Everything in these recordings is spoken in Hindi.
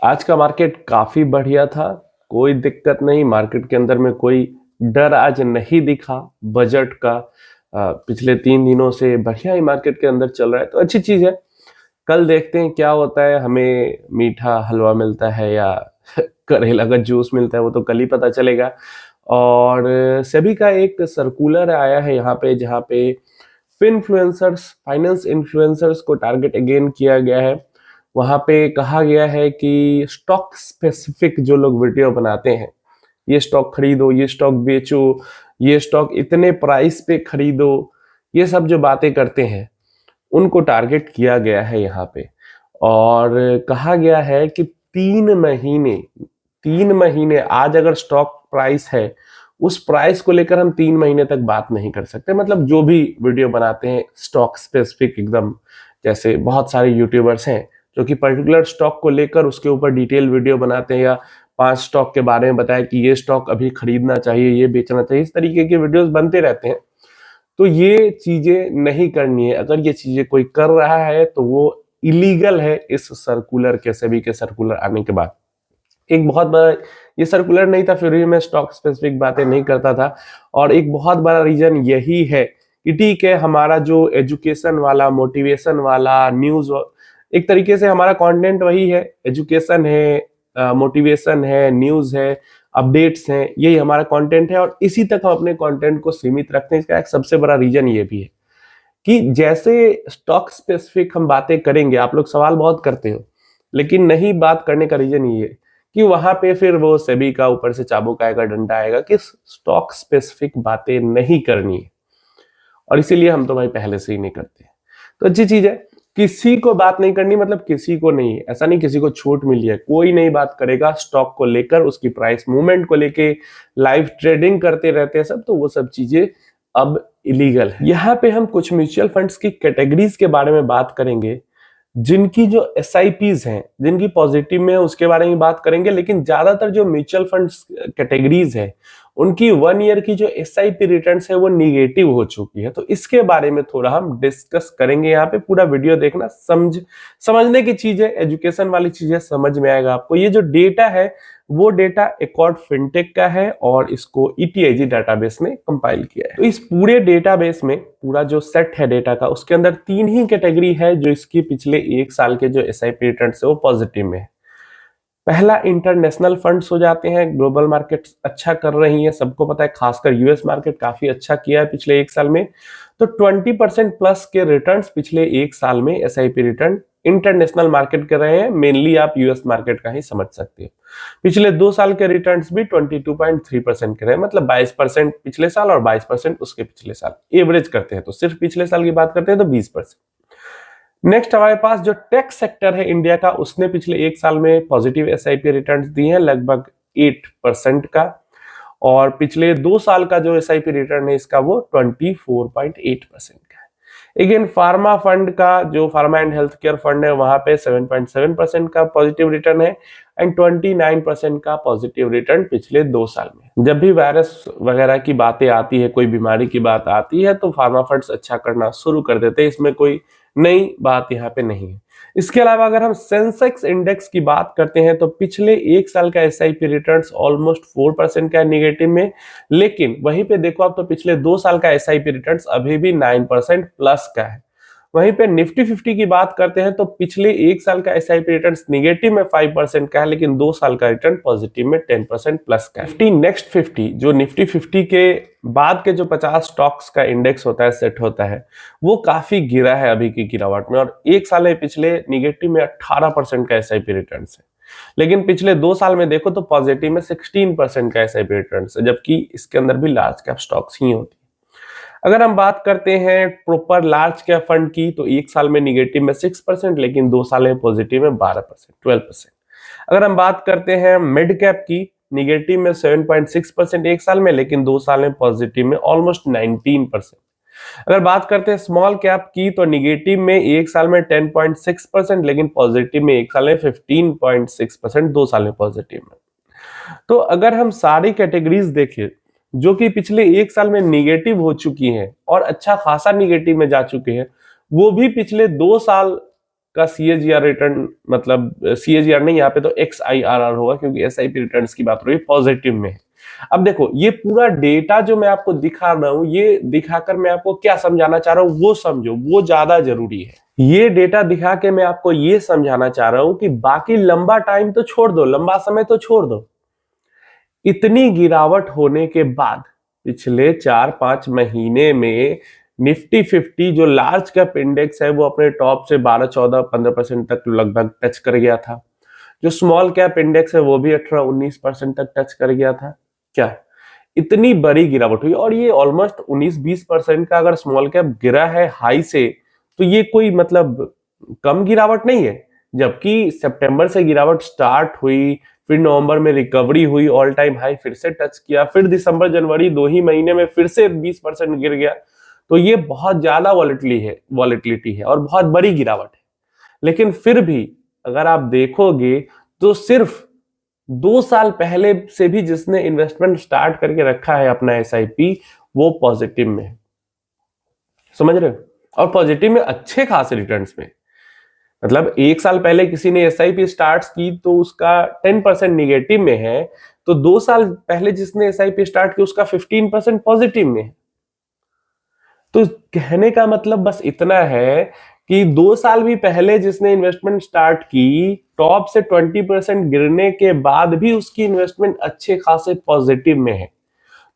आज का मार्केट काफी बढ़िया था, कोई दिक्कत नहीं। मार्केट के अंदर में कोई डर आज नहीं दिखा बजट का। पिछले 3 दिनों से बढ़िया ही मार्केट के अंदर चल रहा है, तो अच्छी चीज है। कल देखते हैं क्या होता है, हमें मीठा हलवा मिलता है या करेला का जूस मिलता है, वो तो कल ही पता चलेगा। और सभी का एक सर्कुलर आया है यहाँ पे, जहाँ पे इन्फ्लुएंसर्स, फाइनेंस इन्फ्लुएंसर्स को टारगेट अगेन किया गया है। वहां पे कहा गया है कि स्टॉक स्पेसिफिक जो लोग वीडियो बनाते हैं, ये स्टॉक खरीदो, ये स्टॉक बेचो, ये स्टॉक इतने प्राइस पे खरीदो, ये सब जो बातें करते हैं उनको टारगेट किया गया है यहाँ पे। और कहा गया है कि 3 महीने, 3 महीने आज अगर स्टॉक प्राइस है, उस प्राइस को लेकर हम 3 महीने तक बात नहीं कर सकते। मतलब जो भी वीडियो बनाते हैं स्टॉक स्पेसिफिक एकदम, जैसे बहुत सारे यूट्यूबर्स हैं जो कि पर्टिकुलर स्टॉक को लेकर उसके ऊपर डिटेल वीडियो बनाते हैं, या 5 स्टॉक के बारे में बताया कि ये स्टॉक अभी खरीदना चाहिए, ये बेचना चाहिए, इस तरीके के वीडियोस बनते रहते हैं। तो ये चीजें नहीं करनी है। अगर ये चीजें कोई कर रहा है तो वो इलीगल है। इस सर्कुलर के, सेबी के सर्कुलर आने के बाद एक बहुत बड़ा, ये सर्कुलर नहीं था फिर भी मैं स्टॉक स्पेसिफिक बातें नहीं करता था। और एक बहुत बड़ा रीजन यही है कि ठीक है, हमारा जो एजुकेशन वाला, मोटिवेशन वाला न्यूज, एक तरीके से हमारा कंटेंट वही है, एजुकेशन है, मोटिवेशन है, न्यूज है, अपडेट्स हैं, यही हमारा कंटेंट है। और इसी तक हम अपने कंटेंट को सीमित रखते हैं। इसका एक सबसे बड़ा रीजन ये भी है कि जैसे स्टॉक स्पेसिफिक हम बातें करेंगे, आप लोग सवाल बहुत करते हो, लेकिन नहीं बात करने का रीजन ये है कि वहां पे फिर वो सेबी का ऊपर से चाबुक आएगा, डंडा आएगा कि स्टॉक स्पेसिफिक बातें नहीं करनी है। और इसीलिए हम तो भाई पहले से ही नहीं करते। तो अच्छी चीज है, किसी को बात नहीं करनी, मतलब किसी को नहीं, ऐसा नहीं किसी को छूट मिली है, कोई नहीं बात करेगा स्टॉक को लेकर, उसकी प्राइस मूवमेंट को लेके। लाइव ट्रेडिंग करते रहते हैं सब, तो वो सब चीजें अब इलीगल है। यहाँ पे हम कुछ म्यूचुअल फंड्स की कैटेगरीज के बारे में बात करेंगे, जिनकी जो SIPs हैं, जिनकी पॉजिटिव में है, उसके बारे में बात करेंगे। लेकिन ज्यादातर जो म्यूचुअल फंड्स कैटेगरीज है, उनकी 1 ईयर की जो SIP रिटर्न्स है वो निगेटिव हो चुकी है। तो इसके बारे में थोड़ा हम डिस्कस करेंगे। यहाँ पे पूरा वीडियो देखना, समझने की चीज है, एजुकेशन वाली चीज है, समझ में आएगा आपको। ये जो डेटा है वो डेटा एकॉर्ड फिनटेक का है और इसको ETIG डाटाबेस में कंपाइल किया है। तो इस पूरे डेटाबेस में पूरा जो सेट है डेटा का, उसके अंदर 3 ही कैटेगरी है जो इसकी पिछले 1 साल के जो SIP रिटर्न है वो पॉजिटिव में है। पहला इंटरनेशनल फंड्स हो जाते हैं, ग्लोबल मार्केट अच्छा कर रही है, सबको पता है, खासकर US मार्केट काफी अच्छा किया है पिछले 1 साल में। तो 20% प्लस के रिटर्न्स पिछले 1 साल में SIP रिटर्न इंटरनेशनल मार्केट कर रहे हैं। मेनली आप US मार्केट का ही समझ सकते हो। पिछले 2 साल के रिटर्न्स भी 22.3% के रहे, मतलब 22% पिछले साल और 22% उसके पिछले साल। एवरेज करते हैं तो सिर्फ पिछले साल की बात करते हैं तो 20%। नेक्स्ट हमारे पास जो टेक सेक्टर है इंडिया का, उसने पिछले 1 साल में पॉजिटिव SIP रिटर्न्स दिए हैं लगभग 8% का। और पिछले 2 साल का जो SIP रिटर्न है इसका वो 24.8% का है। अगेन फार्मा फंड का, जो pharma and health care fund है, वहां पे 7.7% का पॉजिटिव रिटर्न है एंड 29% का पॉजिटिव रिटर्न पिछले 2 साल में। जब भी वायरस वगैरह की बातें आती है, कोई बीमारी की बात आती है, तो फार्मा फंड्स अच्छा करना शुरू कर देते हैं। इसमें कोई नई बात यहाँ पे नहीं है। इसके अलावा अगर हम सेंसेक्स इंडेक्स की बात करते हैं तो पिछले 1 साल का SIP रिटर्न्स ऑलमोस्ट 4% का है निगेटिव में। लेकिन वहीं पे देखो आप, तो पिछले 2 साल का SIP रिटर्न्स अभी भी 9% प्लस का है। वहीं पे निफ्टी 50 की बात करते हैं तो पिछले 1 साल का SIP रिटर्न्स निगेटिव में 5% का है, लेकिन 2 साल का रिटर्न पॉजिटिव में 10% प्लस का है। नेक्स्ट 50, जो निफ्टी 50 के बाद के जो 50 स्टॉक्स का इंडेक्स होता है, सेट होता है, वो काफी गिरा है अभी की गिरावट में। और 1 साल में पिछले निगेटिव में 18% का SIP रिटर्न है, लेकिन पिछले 2 साल में देखो तो पॉजिटिव में 16% का SIP रिटर्न है, जबकि इसके अंदर भी लार्ज कैप स्टॉक्स ही होती है। अगर हम बात करते हैं प्रॉपर लार्ज कैप फंड की, तो 1 साल में निगेटिव में 6%, लेकिन 2 साल में पॉजिटिव में 12%, 12%। अगर हम बात करते हैं मिड कैप की, निगेटिव में 7.6% 1 साल में, लेकिन 2 साल में पॉजिटिव में ऑलमोस्ट 19%। अगर बात करते हैं स्मॉल कैप की, तो निगेटिव में 1 साल में 10.6%, लेकिन पॉजिटिव में 1 साल में 15.6%, 2 साल में पॉजिटिव में। तो अगर हम सारी कैटेगरीज देखें जो कि पिछले 1 साल में निगेटिव हो चुकी हैं और अच्छा खासा निगेटिव में जा चुके हैं, वो भी पिछले 2 साल का CAGR रिटर्न, मतलब CAGR नहीं, यहाँ पे तो XIRR होगा क्योंकि SIP रिटर्न्स की बात हो रही है, पॉजिटिव में है। अब देखो ये पूरा डेटा जो मैं आपको दिखा रहा हूं, ये दिखाकर मैं आपको क्या समझाना चाह रहा हूं वो समझो, वो ज्यादा जरूरी है। ये डेटा दिखा के मैं आपको ये समझाना चाह रहा हूं कि बाकी लंबा टाइम तो छोड़ दो, लंबा समय तो छोड़ दो, इतनी गिरावट होने के बाद पिछले 4-5 महीने में निफ्टी 50 जो लार्ज कैप इंडेक्स है वो अपने टॉप से 12-14-15% तक लगभग टच कर गया था। जो स्मॉल कैप इंडेक्स है वो भी 18-19% तक टच कर गया था। क्या इतनी बड़ी गिरावट हुई? और ये ऑलमोस्ट 19-20% का अगर स्मॉल कैप गिरा है हाई से, तो ये कोई मतलब कम गिरावट नहीं है। जबकि सितंबर से गिरावट स्टार्ट हुई, फिर नवंबर में रिकवरी हुई, ऑल टाइम हाई फिर से टच किया, फिर दिसंबर जनवरी 2 ही महीने में फिर से 20% गिर गया। तो ये बहुत ज्यादा वॉलेटिलिटी है और बहुत बड़ी गिरावट है। लेकिन फिर भी अगर आप देखोगे तो सिर्फ 2 साल पहले से भी जिसने इन्वेस्टमेंट स्टार्ट करके रखा है अपना SIP, वो पॉजिटिव में है। समझ रहे हो? और पॉजिटिव में अच्छे खासे रिटर्न्स में। मतलब 1 साल पहले किसी ने SIP स्टार्ट की तो उसका 10% निगेटिव में है, तो 2 साल पहले जिसने SIP स्टार्ट की उसका 15% पॉजिटिव में है। तो कहने का मतलब बस इतना है कि 2 साल भी पहले जिसने इन्वेस्टमेंट स्टार्ट की, टॉप से 20% गिरने के बाद भी उसकी इन्वेस्टमेंट अच्छे खासे पॉजिटिव में है।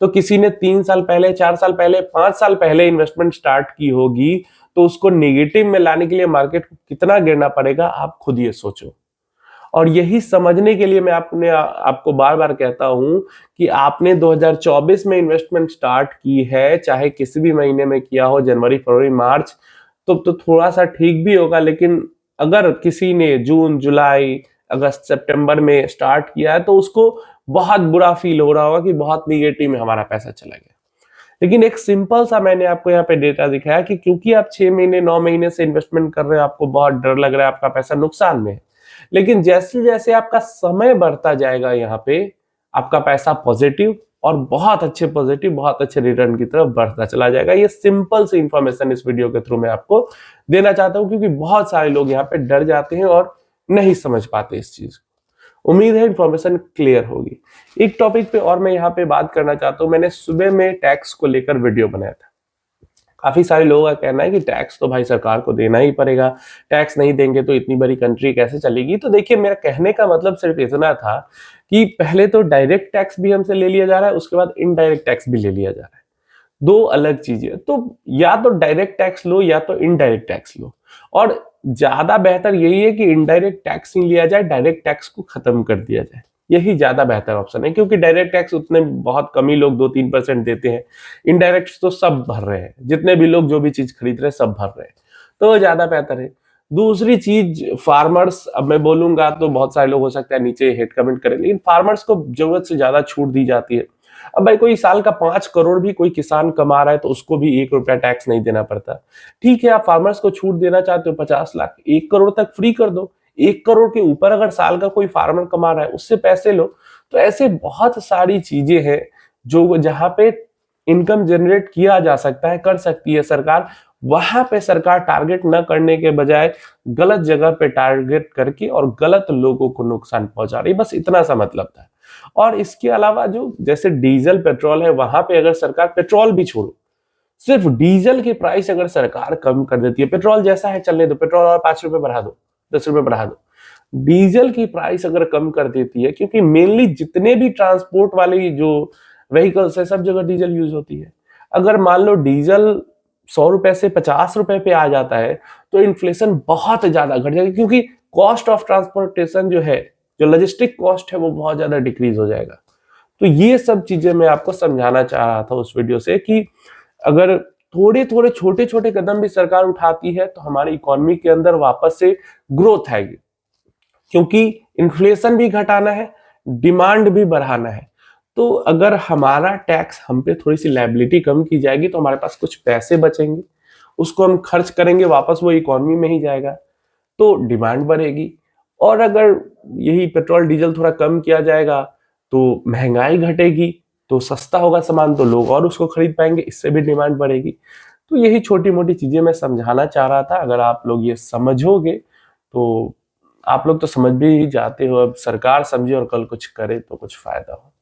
तो किसी ने 3 साल पहले, 4 साल पहले, 5 साल पहले इन्वेस्टमेंट स्टार्ट की होगी, तो उसको नेगेटिव में लाने के लिए मार्केट को कितना गिरना पड़ेगा आप खुद ये सोचो। और यही समझने के लिए मैं आपको बार बार कहता हूं कि आपने 2024 में इन्वेस्टमेंट स्टार्ट की है, चाहे किसी भी महीने में किया हो, जनवरी, फरवरी, मार्च, तो थोड़ा सा ठीक भी होगा। लेकिन अगर किसी ने जून, जुलाई, अगस्त, सितंबर में स्टार्ट किया है तो उसको बहुत बुरा फील हो रहा होगा कि बहुत निगेटिव में हमारा पैसा चला गया। लेकिन एक सिंपल सा मैंने आपको यहाँ पे डेटा दिखाया कि क्योंकि आप 6 महीने, 9 महीने से इन्वेस्टमेंट कर रहे हो, आपको बहुत डर लग रहा है, आपका पैसा नुकसान में है। लेकिन जैसे जैसे आपका समय बढ़ता जाएगा, यहाँ पे आपका पैसा पॉजिटिव और बहुत अच्छे पॉजिटिव, बहुत अच्छे रिटर्न की तरफ बढ़ता चला जाएगा। ये सिंपल सी इंफॉर्मेशन इस वीडियो के थ्रू मैं आपको देना चाहता हूं, क्योंकि बहुत सारे लोग यहाँ पे डर जाते हैं और नहीं समझ पाते इस चीज को। उम्मीद है इंफॉर्मेशन क्लियर होगी। एक टॉपिक पे और मैं यहाँ पे बात करना चाहता हूँ। मैंने सुबह में टैक्स को लेकर वीडियो बनाया था। काफी सारे लोगों का कहना है कि टैक्स तो भाई सरकार को देना ही पड़ेगा, टैक्स नहीं देंगे तो इतनी बड़ी कंट्री कैसे चलेगी। तो देखिए, मेरा कहने का मतलब सिर्फ इतना था कि पहले तो डायरेक्ट टैक्स भी हमसे ले लिया जा रहा है, उसके बाद इनडायरेक्ट टैक्स भी ले लिया जा रहा है। दो अलग चीजें। तो या तो डायरेक्ट टैक्स लो या तो इनडायरेक्ट टैक्स लो, और ज्यादा बेहतर यही है कि इनडायरेक्ट टैक्स नहीं लिया जाए, डायरेक्ट टैक्स को खत्म कर दिया जाए। यही ज्यादा बेहतर ऑप्शन है, क्योंकि डायरेक्ट टैक्स उतने बहुत कम ही लोग 2-3% देते हैं। इनडायरेक्ट तो सब भर रहे हैं, जितने भी लोग जो भी चीज खरीद रहे हैं सब भर रहे हैं, तो ज्यादा बेहतर है। दूसरी चीज, फार्मर्स, अब मैं बोलूंगा तो बहुत सारे लोग हो सकता है नीचे हेट कमेंट करें, लेकिन फार्मर्स को जरूरत से ज्यादा छूट दी जाती है। अब भाई कोई साल का 5 करोड़ भी कोई किसान कमा रहा है तो उसको भी 1 रुपया टैक्स नहीं देना पड़ता। ठीक है, आप फार्मर्स को छूट देना चाहते हो 50 लाख, 1 करोड़ तक फ्री कर दो। 1 करोड़ के ऊपर अगर साल का कोई फार्मर कमा रहा है उससे पैसे लो। तो ऐसे बहुत सारी चीजें हैं जो जहां पे इनकम जनरेट किया जा सकता है, कर सकती है सरकार। वहां पे सरकार टारगेट न करने के बजाय गलत जगह पे टारगेट करके और गलत लोगों को नुकसान पहुंचा रही है। बस इतना सा मतलब था। और इसके अलावा जो जैसे डीजल, पेट्रोल है, वहां पे अगर सरकार, पेट्रोल भी छोड़ो, सिर्फ डीजल की प्राइस अगर सरकार कम कर देती है, पेट्रोल जैसा है चलने दो, पेट्रोल और 5 रुपए बढ़ा दो, 10 रुपए बढ़ा दो, डीजल की प्राइस अगर कम कर देती है, क्योंकि मेनली जितने भी ट्रांसपोर्ट वाली जो व्हीकल्स है सब जगह डीजल यूज होती है। अगर मान लो डीजल 100 रुपए से 50 रुपए पे आ जाता है तो इन्फ्लेशन बहुत ज्यादा घट जाएगा, क्योंकि कॉस्ट ऑफ ट्रांसपोर्टेशन जो है, जो लॉजिस्टिक कॉस्ट है, वो बहुत ज्यादा डिक्रीज हो जाएगा। तो ये सब चीजें मैं आपको समझाना चाह रहा था उस वीडियो से कि अगर थोड़े थोड़े छोटे छोटे कदम भी सरकार उठाती है तो हमारी इकोनॉमी के अंदर वापस से ग्रोथ आएगी, क्योंकि इन्फ्लेशन भी घटाना है, डिमांड भी बढ़ाना है। तो अगर हमारा टैक्स, हम पे थोड़ी सी लायबिलिटी कम की जाएगी तो हमारे पास कुछ पैसे बचेंगे, उसको हम खर्च करेंगे, वापस वो इकोनॉमी में ही जाएगा, तो डिमांड बढ़ेगी। और अगर यही पेट्रोल डीजल थोड़ा कम किया जाएगा तो महंगाई घटेगी, तो सस्ता होगा सामान, तो लोग और उसको खरीद पाएंगे, इससे भी डिमांड बढ़ेगी। तो यही छोटी मोटी चीजें मैं समझाना चाह रहा था। अगर आप लोग ये समझोगे तो आप लोग तो समझ भी ही जाते हो, अब सरकार समझे और कल कुछ करे तो कुछ फायदा हो।